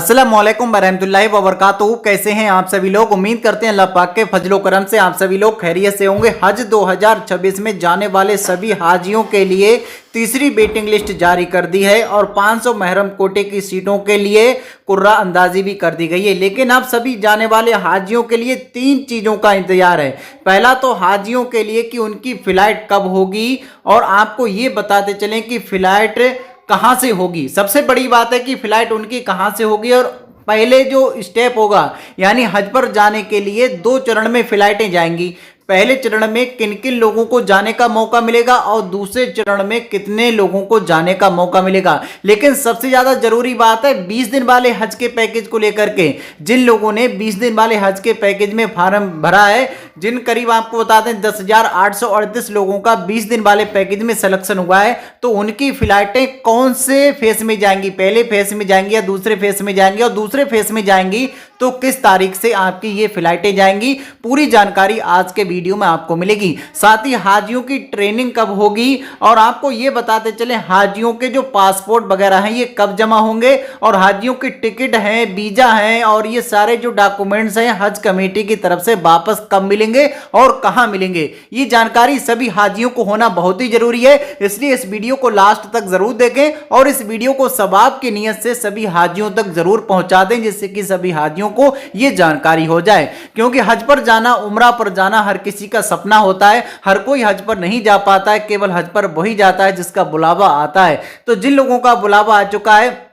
अस्सलामुअलैकुम वरहमतुल्लाहि वबरकातुहू। कैसे हैं आप सभी लोग। उम्मीद करते हैं अल्लाह पाक के फजलो करम से आप सभी लोग खैरियत से होंगे। हज 2026 में जाने वाले सभी हाजियों के लिए तीसरी वेटिंग लिस्ट जारी कर दी है और 500 महरम कोटे की सीटों के लिए कुर्रा अंदाजी भी कर दी गई है। लेकिन अब सभी जाने वाले हाजियों के लिए 3 चीज़ों का इंतजार है। पहला तो हाजियों के लिए कि उनकी फ़्लाइट कब होगी, और आपको ये बताते चलें कि फ़्लाइट कहाँ से होगी। सबसे बड़ी बात है कि फ्लाइट उनकी कहाँ से होगी, और पहले जो स्टेप होगा यानी हज पर जाने के लिए 2 चरण में फ्लाइटें जाएंगी। पहले चरण में किन किन लोगों को जाने का मौका मिलेगा और दूसरे चरण में कितने लोगों को जाने का मौका मिलेगा। लेकिन सबसे ज़्यादा जरूरी बात है 20 दिन वाले हज के पैकेज को लेकर के। जिन लोगों ने 20 दिन वाले हज के पैकेज में फार्म भरा है, जिन करीब आपको बता दें 10,838 लोगों का 20 दिन वाले पैकेज में सिलेक्शन हुआ है, तो उनकी फ्लाइटें कौन से फेस में जाएंगी, पहले फेस में जाएंगी या दूसरे फेस में जाएंगी, और दूसरे फेस में जाएंगी तो किस तारीख से आपकी ये फ्लाइटें जाएंगी, पूरी जानकारी आज के वीडियो में आपको मिलेगी। साथ ही हाजियों की ट्रेनिंग कब होगी, और आपको ये बताते चले हाजियों के जो पासपोर्ट वगैरह हैं ये कब जमा होंगे, और हाजियों की टिकट है, वीजा है, और ये सारे जो डॉक्यूमेंट्स हैं हज कमेटी की तरफ से वापस कब मिलेंगे और कहां मिलेंगे। ये जानकारी सभी हाजियों को होना बहुत ही जरूरी है, इसलिए इस वीडियो को लास्ट तक जरूर देखें और इस वीडियो को सवाब की नीयत से सभी हाजियों तक जरूर पहुंचा दें, जिससे कि सभी हाजियों को ये जानकारी हो जाए। क्योंकि हज पर जाना, उम्रा पर जाना हर किसी का सपना होता है। हर कोई हज पर नहीं जा पाता है, केवल हज पर वही जाता है जिसका बुलावा आता है। तो जिन लोगों का बुलावा आ चुका है,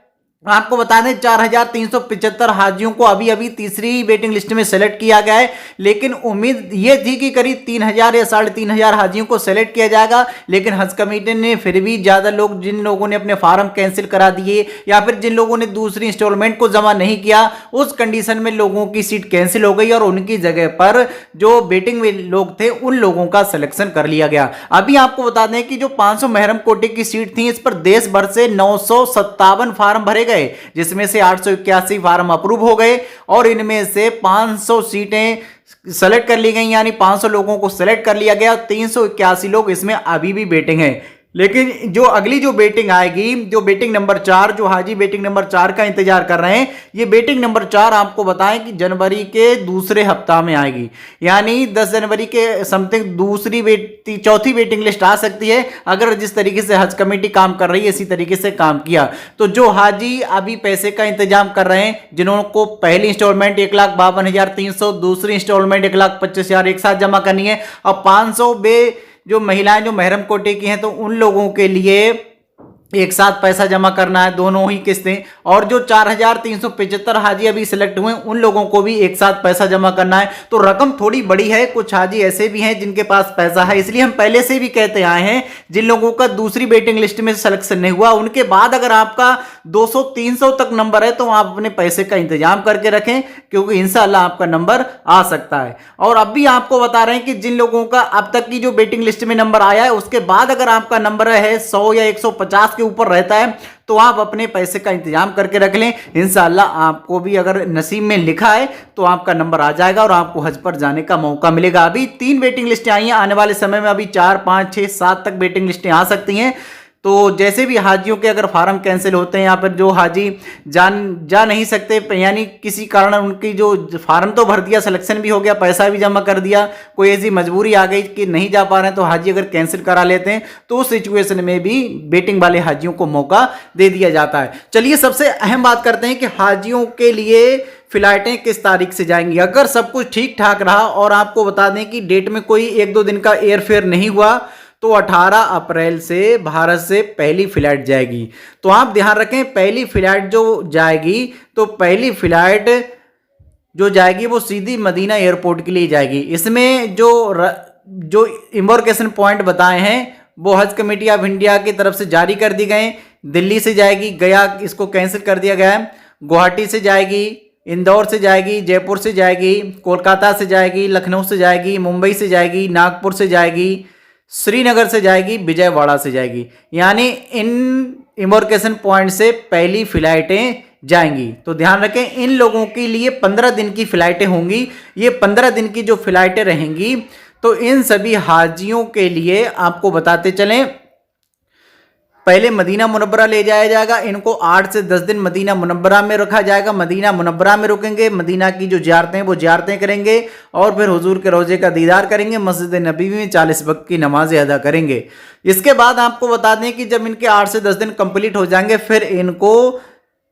आपको बता दें 4,375 हाजियों को अभी अभी तीसरी वेटिंग लिस्ट में सेलेक्ट किया गया है। लेकिन उम्मीद ये थी कि करीब 3,000 या 3,500 हाजियों को सेलेक्ट किया जाएगा, लेकिन हज कमेटी ने फिर भी ज़्यादा लोग, जिन लोगों ने अपने फार्म कैंसिल करा दिए या फिर जिन लोगों ने दूसरी इंस्टॉलमेंट को जमा नहीं किया, उस कंडीशन में लोगों की सीट कैंसिल हो गई और उनकी जगह पर जो वेटिंग में लोग थे उन लोगों का सिलेक्शन कर लिया गया। अभी आपको बता दें कि जो 500 महरम कोटे की सीट थी, इस पर देश भर से 957 फार्म भरे गए, जिसमें से 881 फार्म अप्रूव हो गए और इनमें से 500 सीटें सेलेक्ट कर ली गई, यानी 500 लोगों को सेलेक्ट कर लिया गया। 381 लोग इसमें अभी भी वेटिंग है। लेकिन जो अगली जो वेटिंग आएगी, जो वेटिंग नंबर 4, जो हाजी वेटिंग नंबर 4 का इंतजार कर रहे हैं, ये वेटिंग नंबर 4 आपको बताएं कि जनवरी के दूसरे हफ्ता में आएगी, यानी 10 जनवरी के समथिंग चौथी वेटिंग लिस्ट आ सकती है, अगर जिस तरीके से हज कमेटी काम कर रही है इसी तरीके से काम किया। तो जो हाजी अभी पैसे का इंतजाम कर रहे हैं, जिन्होंने पहली इंस्टॉलमेंट 1,52,300, दूसरी इंस्टॉलमेंट 1,25,000 एक साथ जमा करनी है, और 500 जो महिलाएं जो महरम कोटे की हैं, तो उन लोगों के लिए एक साथ पैसा जमा करना है, दोनों ही किस्तें। और जो 4,375 हाजी अभी सिलेक्ट हुए उन लोगों को भी एक साथ पैसा जमा करना है। तो रकम थोड़ी बड़ी है। कुछ हाजी ऐसे भी हैं जिनके पास पैसा है, इसलिए हम पहले से भी कहते आए हैं, जिन लोगों का दूसरी वेटिंग लिस्ट में सिलेक्शन नहीं हुआ, उनके बाद अगर आपका 200-300 तक नंबर है तो आप अपने पैसे का इंतजाम करके रखें, क्योंकि इंशाअल्लाह आपका नंबर आ सकता है। और अब भी आपको बता रहे हैं कि जिन लोगों का अब तक की जो वेटिंग लिस्ट में नंबर आया है, उसके बाद अगर आपका नंबर है 100 या 150 ऊपर रहता है, तो आप अपने पैसे का इंतजाम करके रख लें। इंशाअल्लाह आपको भी अगर नसीब में लिखा है तो आपका नंबर आ जाएगा और आपको हज पर जाने का मौका मिलेगा। अभी 3 वेटिंग लिस्टें आई हैं, आने वाले समय में अभी 4, 5, 6, 7 तक वेटिंग लिस्टें आ सकती हैं। तो जैसे भी हाजियों के अगर फार्म कैंसिल होते हैं या फिर जो हाजी जा नहीं सकते, यानी किसी कारण उनकी जो फार्म तो भर दिया, सिलेक्शन भी हो गया, पैसा भी जमा कर दिया, कोई ऐसी मजबूरी आ गई कि नहीं जा पा रहे हैं, तो हाजी अगर कैंसिल करा लेते हैं तो उस सिचुएशन में भी वेटिंग वाले हाजियों को मौका दे दिया जाता है। चलिए सबसे अहम बात करते हैं कि हाजियों के लिए फ्लाइटें किस तारीख से जाएंगी। अगर सब कुछ ठीक ठाक रहा और आपको बता दें कि डेट में कोई 1-2 दिन का एयरफेयर नहीं हुआ, तो 18 अप्रैल से भारत से पहली फ्लाइट जाएगी। तो आप ध्यान रखें, पहली फ्लाइट जो जाएगी, तो पहली फ्लाइट जो जाएगी वो सीधी मदीना एयरपोर्ट के लिए जाएगी। इसमें जो इम्बार्केशन पॉइंट बताए हैं वो हज कमेटी ऑफ इंडिया की तरफ से जारी कर दी गए। दिल्ली से जाएगी, गया इसको कैंसिल कर दिया गया है। गुवाहाटी से जाएगी, इंदौर से जाएगी, जयपुर से जाएगी, कोलकाता से जाएगी, लखनऊ से जाएगी, मुंबई से जाएगी, नागपुर से जाएगी, श्रीनगर से जाएगी, विजयवाड़ा से जाएगी। यानी इन इम्बार्केशन पॉइंट से पहली फ्लाइटें जाएंगी। तो ध्यान रखें, इन लोगों के लिए 15 दिन की फ्लाइटें होंगी। ये 15 दिन की जो फ्लाइटें रहेंगी, तो इन सभी हाजियों के लिए आपको बताते चलें पहले मदीना मुनव्वरा ले जाया जाएगा। इनको 8 से 10 दिन मदीना मुनव्वरा में रखा जाएगा। मदीना मुनव्वरा में रुकेंगे, मदीना की जो ज़ियारतें हैं वो ज़ियारतें करेंगे और फिर हुजूर के रोज़े का दीदार करेंगे। मस्जिद नबी में 40 वक्त की नमाज़ें अदा करेंगे। इसके बाद आपको बता दें कि जब इनके 8 से 10 दिन कंप्लीट हो जाएंगे फिर इनको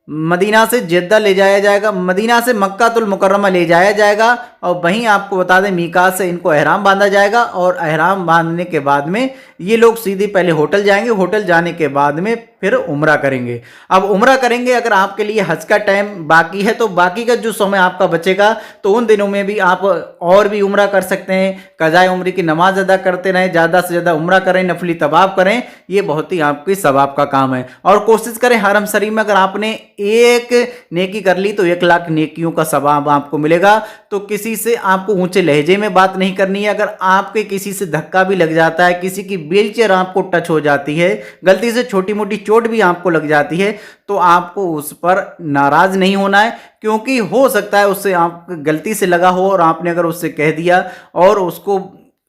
मदीना से जेद्दा ले जाया जाएगा, मदीना से मक्कातुल मुकर्रमा ले जाया जाएगा और वहीं आपको बता दें मीकात से इनको एहराम बांधा जाएगा। और एहराम बांधने के बाद में ये लोग सीधे पहले होटल जाएंगे, होटल जाने के बाद में फिर उम्रा करेंगे। अब उम्रा करेंगे, अगर आपके लिए हज का टाइम बाकी है तो बाकी का जो समय आपका बचेगा तो उन दिनों में भी आप और भी उम्रा कर सकते हैं। कज़ाए उम्री की नमाज अदा करते रहें, ज़्यादा से ज़्यादा उम्रा करें, नफली तवाफ करें, ये बहुत ही आपकी सवाब का काम है। और कोशिश करें हरम शरीफ में अगर आपने एक नेकी कर ली तो 1 लाख नेकियों का सवाब आपको मिलेगा। तो किसी से आपको ऊंचे लहजे में बात नहीं करनी है। अगर आपके किसी से धक्का भी लग जाता है, किसी की व्हीलचेयर आपको टच हो जाती है, गलती से छोटी मोटी चोट भी आपको लग जाती है, तो आपको उस पर नाराज नहीं होना है, क्योंकि हो सकता है उससे आप गलती से लगा हो और आपने अगर उससे कह दिया और उसको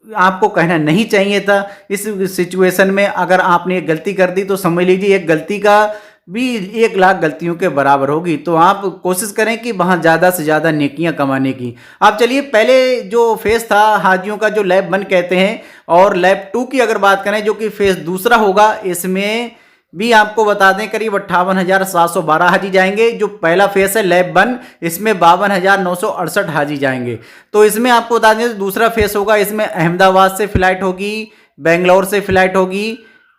आपको कहना नहीं चाहिए था। इस सिचुएशन में अगर आपने एक गलती कर दी तो समझ लीजिए एक गलती का भी 1 लाख गलतियों के बराबर होगी। तो आप कोशिश करें कि वहाँ ज़्यादा से ज़्यादा नेकियां कमाने की। आप चलिए पहले जो फेज़ था हाजियों का जो लैब 1 कहते हैं और लैब 2 की अगर बात करें जो कि फेज़ दूसरा होगा, इसमें भी आपको बता दें करीब 58,712 हाजी जाएंगे। जो पहला फेस है लैब 1, इसमें 52,968 हाजी जाएंगे। तो इसमें आपको बता दें दूसरा फेस होगा, इसमें अहमदाबाद से फ़्लाइट होगी, बेंगलोर से फ़्लाइट होगी,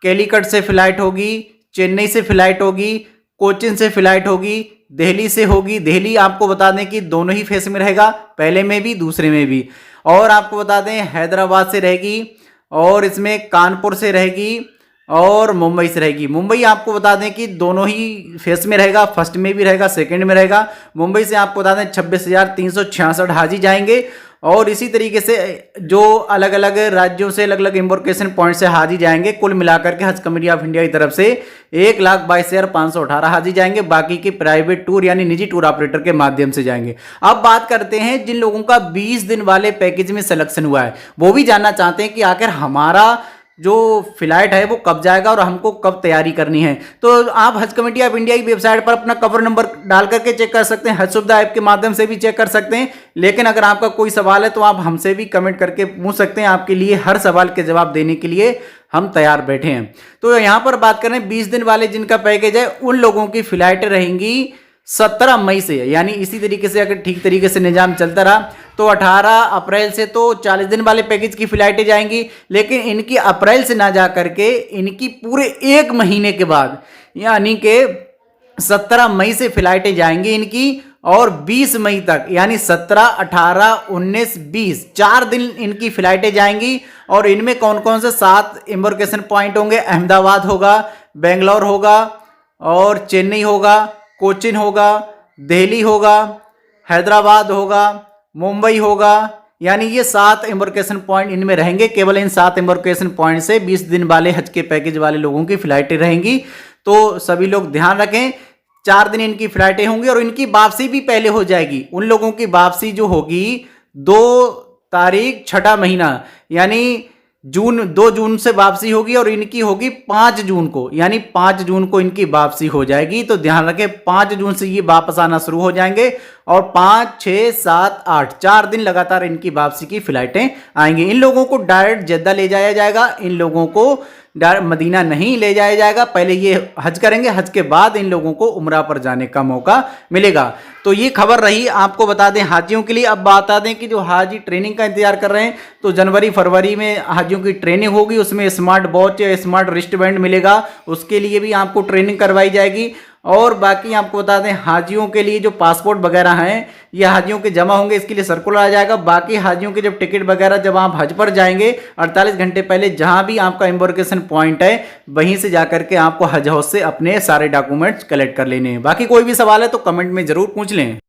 कैलीकट से फ़्लाइट होगी, चेन्नई से फ़्लाइट होगी, कोचिन से फ़्लाइट होगी, दिल्ली से होगी। दिल्ली आपको बता दें कि दोनों ही फेस में रहेगा, पहले में भी दूसरे में भी। और आपको बता दें हैदराबाद से रहेगी और इसमें कानपुर से रहेगी और मुंबई से रहेगी। मुंबई आपको बता दें कि दोनों ही फेस में रहेगा, फर्स्ट में भी रहेगा, सेकंड में रहेगा। मुंबई से आपको बता दें 26,366 हाजी जाएंगे। और इसी तरीके से जो अलग अलग राज्यों से अलग अलग एम्बार्केशन पॉइंट से हाजी जाएंगे, कुल मिलाकर के हज कमेटी ऑफ इंडिया की तरफ से 1,22,518 हाजी जाएंगे। बाकी के प्राइवेट टूर यानी निजी टूर ऑपरेटर के माध्यम से जाएंगे। अब बात करते हैं जिन लोगों का 20 दिन वाले पैकेज में सिलेक्शन हुआ है, वो भी जानना चाहते हैं कि आखिर हमारा जो फ्लाइट है वो कब जाएगा और हमको कब तैयारी करनी है। तो आप हज कमेटी ऑफ इंडिया की वेबसाइट पर अपना कवर नंबर डाल करके चेक कर सकते हैं, हज सुविधा ऐप के माध्यम से भी चेक कर सकते हैं। लेकिन अगर आपका कोई सवाल है तो आप हमसे भी कमेंट करके पूछ सकते हैं। आपके लिए हर सवाल के जवाब देने के लिए हम तैयार बैठे हैं। तो यहाँ पर बात करें 20 दिन वाले जिनका पैकेज है, उन लोगों की फ्लाइटें रहेंगी 17 मई से, यानी इसी तरीके से अगर ठीक तरीके से निजाम चलता रहा तो 18 अप्रैल से तो 40 दिन वाले पैकेज की फ्लाइटें जाएंगी। लेकिन इनकी अप्रैल से ना जा करके इनकी पूरे 1 महीने के बाद यानी कि 17 मई से फ्लाइटें जाएंगी इनकी और 20 मई तक यानी 17, 18, 19, 20 4 दिन इनकी फ्लाइटें जाएंगी। और इनमें कौन कौन से 7 एम्बार्केशन पॉइंट होंगे, अहमदाबाद होगा, बेंगलोर होगा और चेन्नई होगा, कोचिन होगा, दिल्ली होगा, हैदराबाद होगा, मुंबई होगा, यानी ये 7 एम्बार्केशन पॉइंट इनमें रहेंगे। केवल इन 7 एम्बार्केशन पॉइंट से 20 दिन वाले हज के पैकेज वाले लोगों की फ्लाइटें रहेंगी। तो सभी लोग ध्यान रखें, 4 दिन इनकी फ्लाइटें होंगी और इनकी वापसी भी पहले हो जाएगी। उन लोगों की वापसी जो होगी 2 तारीख 6ठा महीना यानी 2 जून से वापसी होगी और इनकी होगी 5 जून को, यानी 5 जून को इनकी वापसी हो जाएगी। तो ध्यान रखें 5 जून से ये वापस आना शुरू हो जाएंगे और 5, 6, 7, 8 4 दिन लगातार इनकी वापसी की फ्लाइटें आएंगी। इन लोगों को डायरेक्ट जेद्दा ले जाया जाएगा, इन लोगों को डायरेक्ट मदीना नहीं ले जाया जाएगा। पहले ये हज करेंगे, हज के बाद इन लोगों को उम्रा पर जाने का मौका मिलेगा। तो ये खबर रही, आपको बता दें हाजियों के लिए। अब बता दें कि जो हाजी ट्रेनिंग का इंतजार कर रहे हैं तो जनवरी फरवरी में हाजियों की ट्रेनिंग होगी, उसमें स्मार्ट वॉच या स्मार्ट रिस्ट बैंड मिलेगा, उसके लिए भी आपको ट्रेनिंग करवाई जाएगी। और बाकी आपको बता दें हाजियों के लिए जो पासपोर्ट वगैरह हैं ये हाजियों के जमा होंगे, इसके लिए सर्कुलर आ जाएगा। बाकी हाजियों के जब टिकट वगैरह जब आप हज पर जाएंगे 48 घंटे पहले जहां भी आपका एम्बार्केशन पॉइंट है वहीं से जाकर के आपको हज हाउस से अपने सारे डॉक्यूमेंट्स कलेक्ट कर लेने हैं। बाकी कोई भी सवाल है तो कमेंट में जरूर पूछ लें।